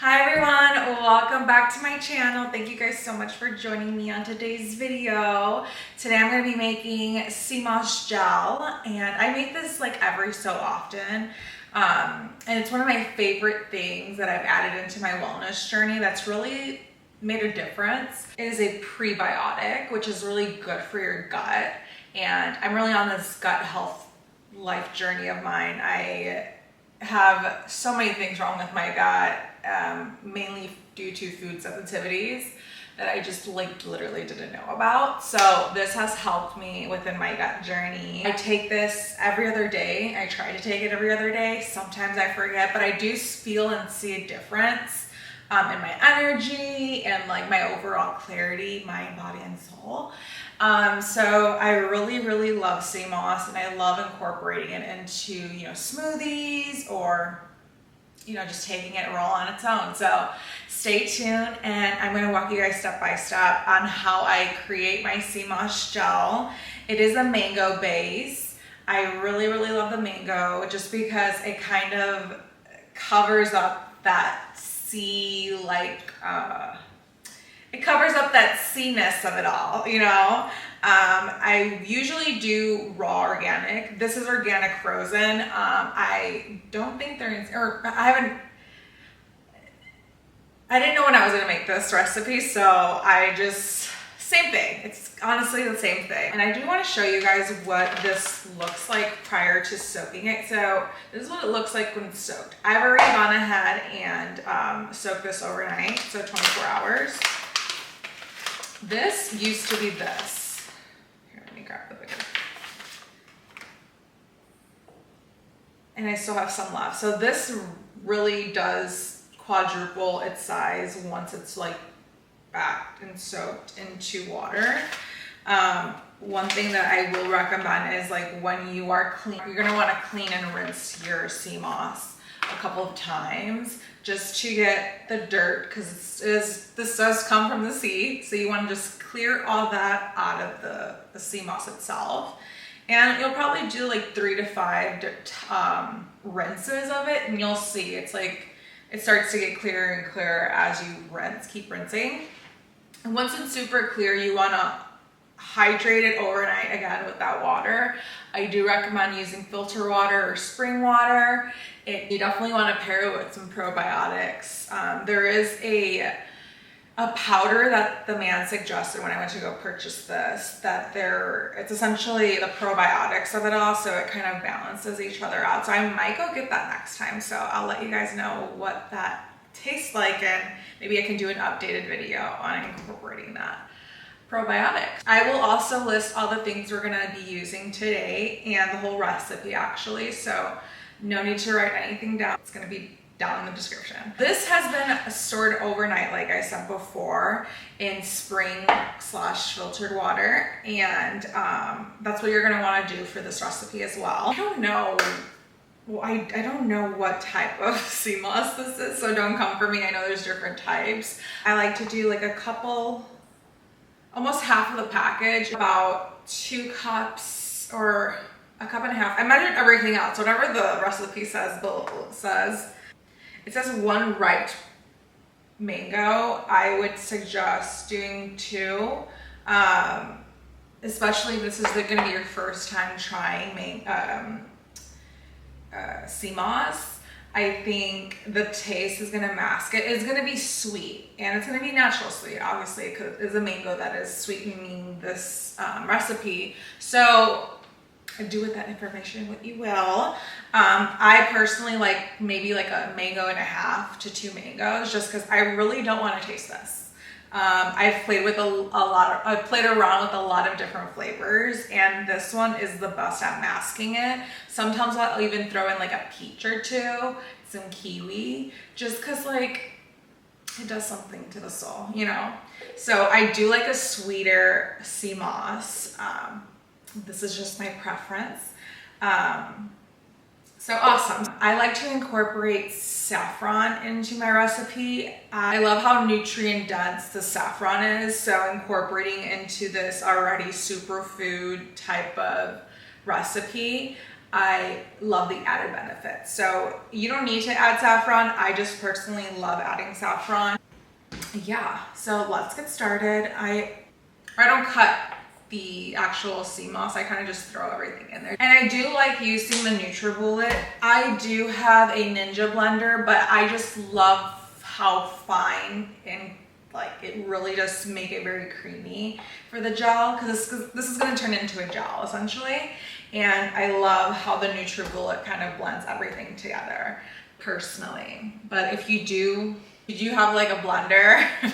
Hi everyone, welcome back to my channel. Thank you guys so much for joining me on today's video. Today I'm going to be making sea moss gel, and I make this like every so often. And it's one of my favorite things that I've added into my wellness journey that's really made a difference. It is a prebiotic, which is really good for your gut. And I'm really on this gut health life journey of mine. I have so many things wrong with my gut, mainly due to food sensitivities that I just literally didn't know about. So this has helped me within my gut journey. I take this every other day. I try to take it every other day. Sometimes I forget, but I do feel and see a difference in my energy and like my overall clarity, mind, body, and soul. So I really love sea moss, and I love incorporating it into, smoothies or, just taking it raw on its own. So stay tuned, and I'm going to walk you guys step by step on how I create my sea moss gel. It is a mango base. I really love the mango just because it kind of covers up that it covers up that sea-ness of it all, I usually do raw organic. This is organic frozen. I don't think they're in, or I didn't know when I was gonna make this recipe, so same thing. It's honestly the same thing. And I do want to show you guys what this looks like prior to soaking it. So this is what it looks like when soaked. I've already gone ahead and soaked this overnight, so 24 hours. This used to be this. Here, let me grab the bigger. And I still have some left. So this really does quadruple its size once it's like backed and soaked into water. One thing that I will recommend is like when you are clean, you're gonna want to clean and rinse your sea moss a couple of times just to get the dirt, because this does come from the sea, so you want to just clear all that out of the sea moss itself. And you'll probably do like 3 to 5 rinses of it, and you'll see it's like it starts to get clearer and clearer as you keep rinsing. And once it's super clear, you want to hydrate it overnight again with that water. I do recommend using filter water or spring water. You definitely want to pair it with some probiotics. There is a powder that the man suggested when I went to go purchase this, it's essentially the probiotics of it all, so it kind of balances each other out. So I might go get that next time, so I'll let you guys know what that tastes like, and maybe I can do an updated video on incorporating that probiotics. I will also list all the things we're gonna be using today and the whole recipe actually, so no need to write anything down. It's gonna be down in the description. This has been stored overnight, like I said before, in spring/filtered water, and that's what you're gonna wanna do for this recipe as well. I don't know what type of sea moss this is, so don't come for me. I know there's different types. I like to do like a couple, almost half of the package, about 2 cups or a cup and a half. I measured everything out, so whatever the recipe says, it says 1 ripe mango. I would suggest doing 2, especially if this is going to be your first time trying sea moss. I think the taste is going to mask it. It's going to be sweet, and it's going to be natural sweet, obviously, because it's a mango that is sweetening this recipe. So do with that information what you will. I personally like maybe like a mango and a half to 2 mangoes, just because I really don't want to taste this. I've played with I've played around with a lot of different flavors, and this one is the best at masking it. Sometimes I'll even throw in like a peach or 2, some kiwi, just because like it does something to the soul, So I do like a sweeter sea moss. This is just my preference. So awesome. I like to incorporate saffron into my recipe. I love how nutrient dense the saffron is, so incorporating into this already superfood type of recipe I love the added benefits. So you don't need to add saffron. I just personally love adding saffron. Yeah, so let's get started. I don't cut the actual sea moss. I kind of just throw everything in there. And I do like using the NutriBullet. I do have a Ninja blender, but I just love how fine and like it really does make it very creamy for the gel, because this is going to turn into a gel essentially. And I love how the NutriBullet kind of blends everything together personally. But if you do have like a blender, if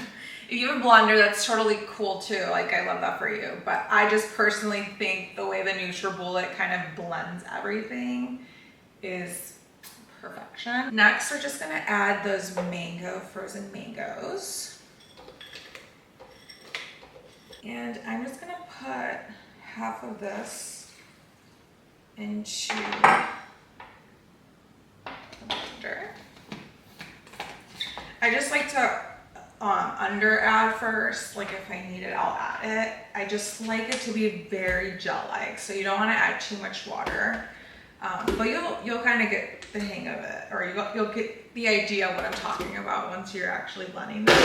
you have a blender, that's totally cool too. Like I love that for you. But I just personally think the way the NutriBullet kind of blends everything is perfection. Next, we're just gonna add those frozen mangoes. And I'm just gonna put half of this into the blender. I just like to under add first. Like if I need it, I'll add it. I just like it to be very gel-like, so you don't want to add too much water. But you'll kind of get the hang of it, or you'll get the idea of what I'm talking about once you're actually blending this.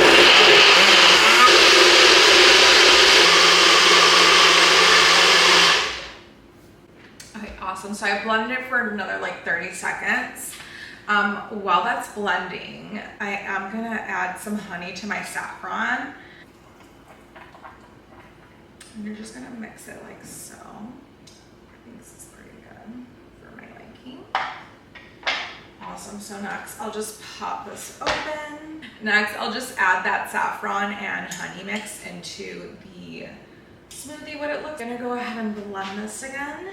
Okay, awesome. So I blended it for another like 30 seconds. While that's blending, I am gonna add some honey to my saffron. And you're just gonna mix it like so. I think this is pretty good for my liking. Awesome, so next I'll just pop this open. Next, I'll just add that saffron and honey mix into the smoothie, what it looks. I'm gonna go ahead and blend this again.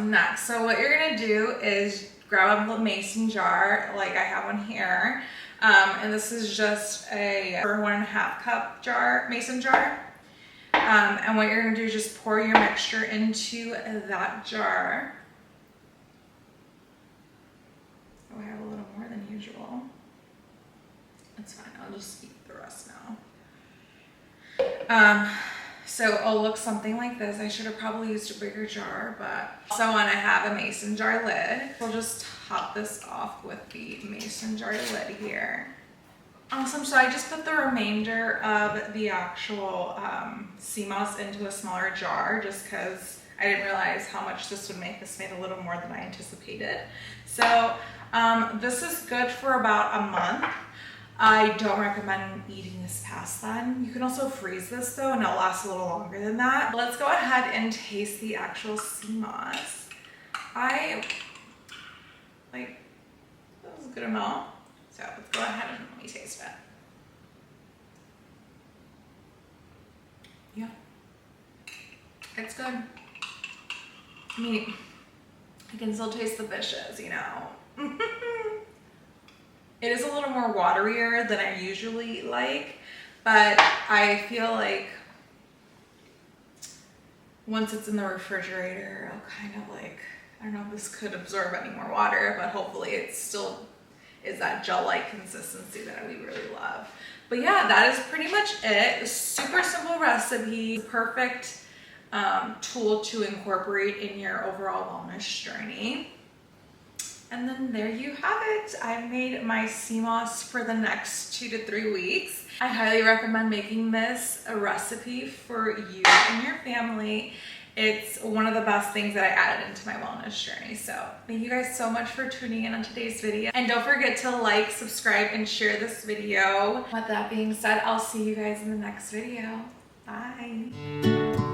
Next, so what you're gonna do is grab a mason jar, like I have one here, and this is just a 1.5 cup jar, mason jar. And what you're gonna do is just pour your mixture into that jar. Oh, I have a little more than usual. That's fine, I'll just eat the rest now. So it'll look something like this. I should have probably used a bigger jar, but also when I have a mason jar lid, we'll just top this off with the mason jar lid here. Awesome, so I just put the remainder of the actual sea moss into a smaller jar just because I didn't realize how much this would make. This made a little more than I anticipated. So this is good for about a month. I don't recommend eating this past then. You can also freeze this though, and it'll last a little longer than that. Let's go ahead and taste the actual sea moss. I like, that was a good amount. So let's go ahead and let me taste it. Yeah, it's good. I mean, I can still taste the fishes, you know. It is a little more waterier than I usually like, but I feel like once it's in the refrigerator, I'll kind of like, I don't know if this could absorb any more water, but hopefully it still is that gel-like consistency that we really love. But yeah, that is pretty much it. Super simple recipe, perfect tool to incorporate in your overall wellness journey. And then there you have it. I've made my sea moss for the next 2 to 3 weeks. I highly recommend making this a recipe for you and your family. It's one of the best things that I added into my wellness journey. So thank you guys so much for tuning in on today's video. And don't forget to like, subscribe, and share this video. With that being said, I'll see you guys in the next video. Bye.